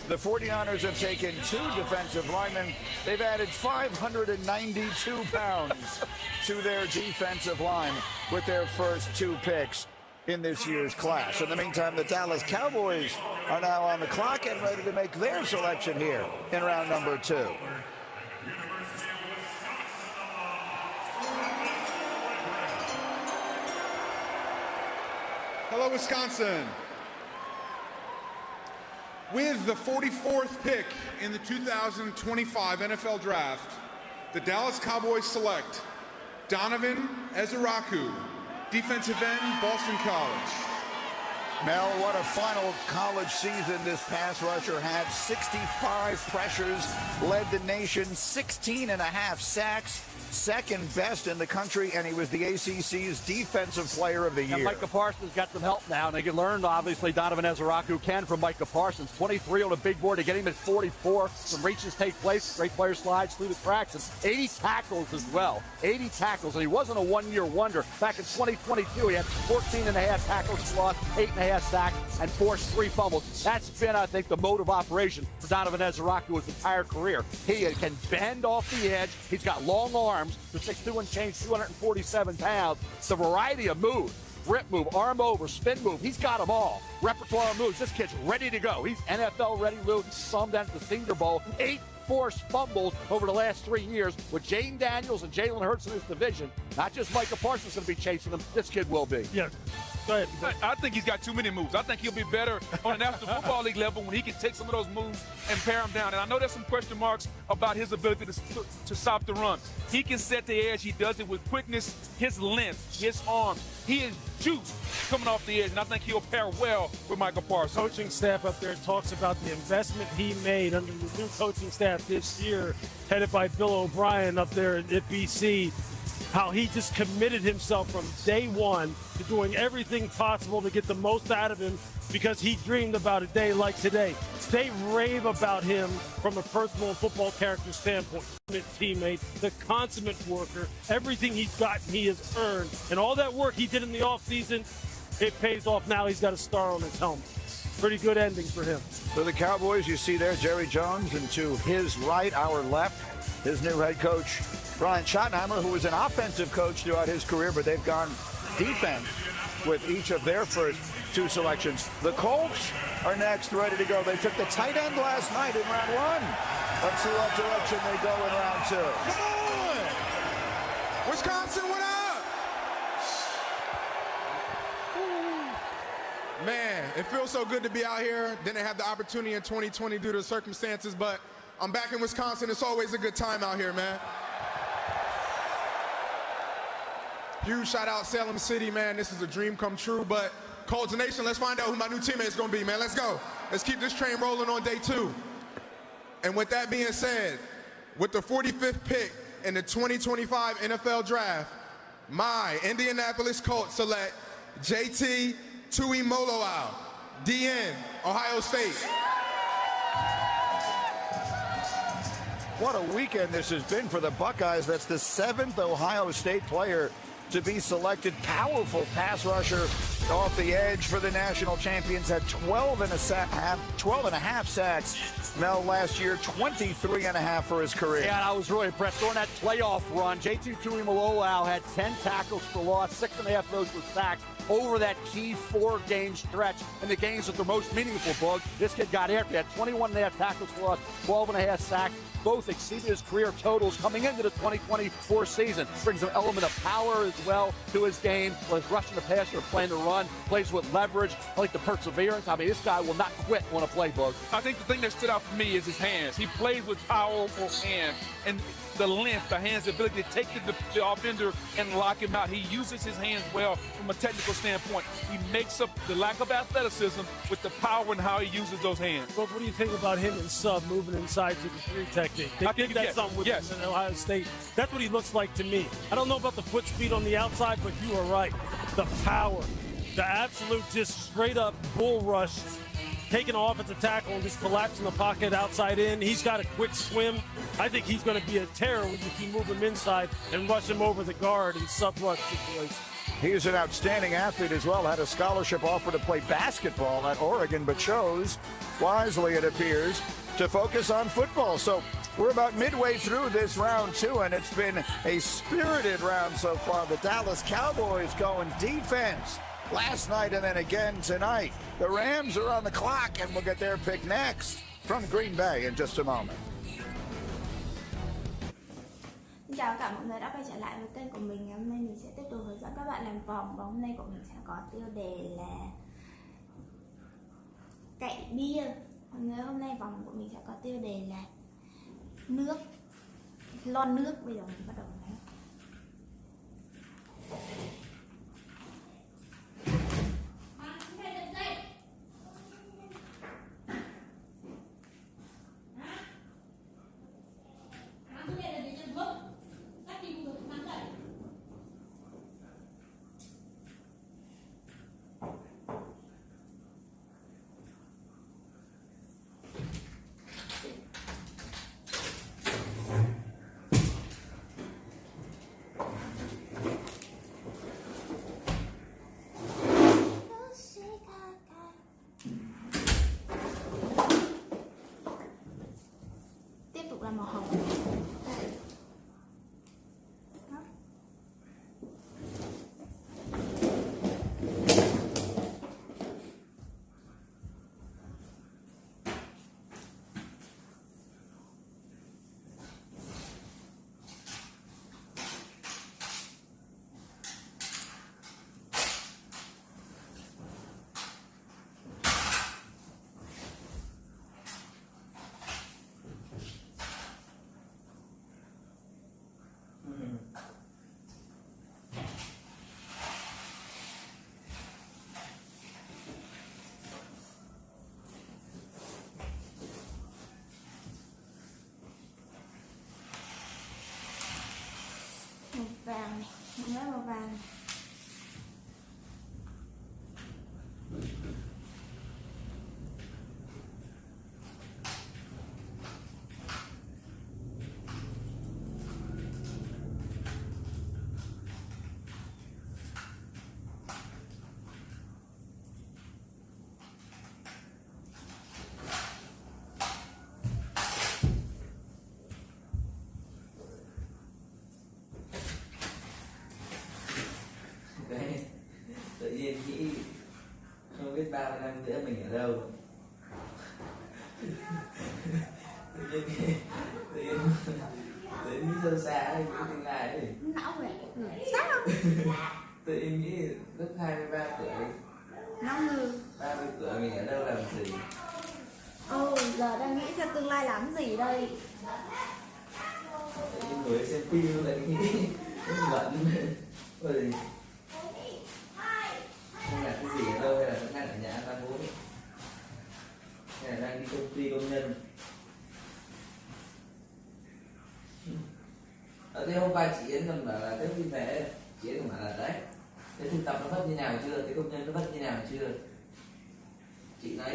The 49ers have taken 2 defensive linemen. They've added 592 pounds to their defensive line with their first 2 picks in this year's class. In the meantime, the Dallas Cowboys are now on the clock and ready to make their selection here in round number 2. Hello, Wisconsin. With the 44th pick in the 2025 NFL Draft, the Dallas Cowboys select Donovan Ezeiruaku, defensive end, Boston College. Mel, what a final college season this pass rusher had. 65 pressures, led the nation, 16.5 sacks, second best in the country, and he was the ACC's Defensive Player of the Year. And Micah Parsons got some help now, and they can learn, obviously, Donovan Ezeiruaku can from Micah Parsons. 23 on a big board to get him at 44. Some reaches take place. Great player slides through the cracks. And 80 tackles as well. 80 tackles, and he wasn't a one-year wonder. Back in 2022, he had 14.5 tackles for loss, 8.5 sacks, and forced 3 fumbles. That's been, I think, the mode of operation for Donovan Ezeiruaku his entire career. He can bend off the edge. He's got long arms for 6'2" and change, 247 pounds. The variety of moves, rip move, arm over, spin move, he's got them all. Repertoire of moves. This kid's ready to go. He's NFL ready, Lou. Summed down at the Senior Bowl. 8 forced fumbles over the last 3 years with Jayden Daniels and Jalen Hurts in his division. Not just Micah Parsons going to be chasing them. This kid will be. Yeah. Go ahead. I think he's got too many moves. I think he'll be better on the National Football League level when he can take some of those moves and pare them down. And I know there's some question marks about his ability to stop the run. He can set the edge. He does it with quickness, his length, his arms. He is juiced coming off the edge, and I think he'll pair well with Micah Parsons. Coaching staff up there talks about the investment he made under the new coaching staff this year, headed by Bill O'Brien up there at BC. How he just committed himself from day one to doing everything possible to get the most out of him because he dreamed about a day like today. They rave about him from a personal and football character standpoint. Teammate, the consummate worker, everything he's gotten, he has earned. And all that work he did in the offseason, it pays off now. He's got a star on his helmet. Pretty good ending for him. For the Cowboys, you see there Jerry Jones, and to his right, our left, his new head coach, Brian Schottenheimer, who was an offensive coach throughout his career, but they've gone defense with each of their first 2 selections. The Colts are next, ready to go. They took the tight end last night in round 1. Let's see what direction they go in round 2. Come on! Wisconsin, what up? Man, it feels so good to be out here. Didn't have the opportunity in 2020 due to circumstances, but I'm back in Wisconsin. It's always a good time out here, man. Huge shout out Salem City, man. This is a dream come true. But Colts Nation, let's find out who my new teammate is going to be, man. Let's go. Let's keep this train rolling on day 2. And with that being said, with the 45th pick in the 2025 NFL Draft, my Indianapolis Colts select JT Tuimoloau, DN, Ohio State. What a weekend this has been for the Buckeyes. That's the 7th Ohio State player to be selected. Powerful pass rusher off the edge for the national champions. Had 12.5 sacks. Mel last year, 23.5 for his career. Yeah, and I was really impressed. During that playoff run, JT Tuimoloau had 10 tackles for loss, 6.5 of those were sacks over that key 4-game stretch in the games that were most meaningful, Bug. This kid got after. He had 21.5 tackles for loss, 12.5 sacks. Both exceeded his career totals coming into the 2024 season. Brings an element of power as well to his game. Whether it's rushing the passer or playing the run, plays with leverage. I like the perseverance. I mean, this guy will not quit on a playbook. I think the thing that stood out for me is his hands. He plays with powerful hands and the length, the hands, the ability to take the offender and lock him out. He uses his hands well from a technical standpoint. He makes up the lack of athleticism with the power and how he uses those hands. Well, what do you think about him in sub moving inside to the 3 technique? They did that something with him in Ohio State. That's what he looks like to me. I don't know about the foot speed on the outside, but you are right. The power, the absolute just straight up bull rush, taking off at the tackle and just collapsing the pocket outside in. He's got a quick swim. I think he's going to be a terror if you move him inside and rush him over the guard in sub-rush situations. He's an outstanding athlete as well. Had a scholarship offer to play basketball at Oregon, but chose, wisely it appears, to focus on football. So we're about midway through this round 2, and it's been a spirited round so far. The Dallas Cowboys going defense last night and then again tonight. The Rams are on the clock, and we'll get their pick next from Green Bay in just a moment. Xin chào tất cả mọi người đã quay trở lại với kênh của mình. Hôm nay mình sẽ tiếp tục hướng dẫn các bạn làm vòng, và hôm nay của mình sẽ có tiêu đề là cậy bia. Mọi người, hôm nay vòng của mình sẽ có tiêu đề là nước, lon nước. Bây giờ mình bắt đầu này. Là màu hồng. Màu vàng này, màu vàng này. Đấy, tự nhiên nghĩ không biết 30 năm nữa mình ở đâu. tự nhiên nghĩ sâu xa thì nghĩ tương lai ấy. Não vậy? Sao? Tự nhiên nghĩ lúc 23 tuổi, 50 30 tuổi mình ở đâu làm gì. Giờ đang nghĩ theo tương lai làm gì đây? Tự nhiên ngồi xem phim lại nghĩ bận rồi. Không làm cái gì ở đâu, hay là vẫn đang ở nhà ăn ăn uống, hay là đang đi công ty công nhân. Thế hôm qua chị Yến còn bảo là Tết đi về, chị Yến còn bảo là đấy, thế thực tập nó vất như nào chưa, thế công nhân nó vất như nào chưa, chị nói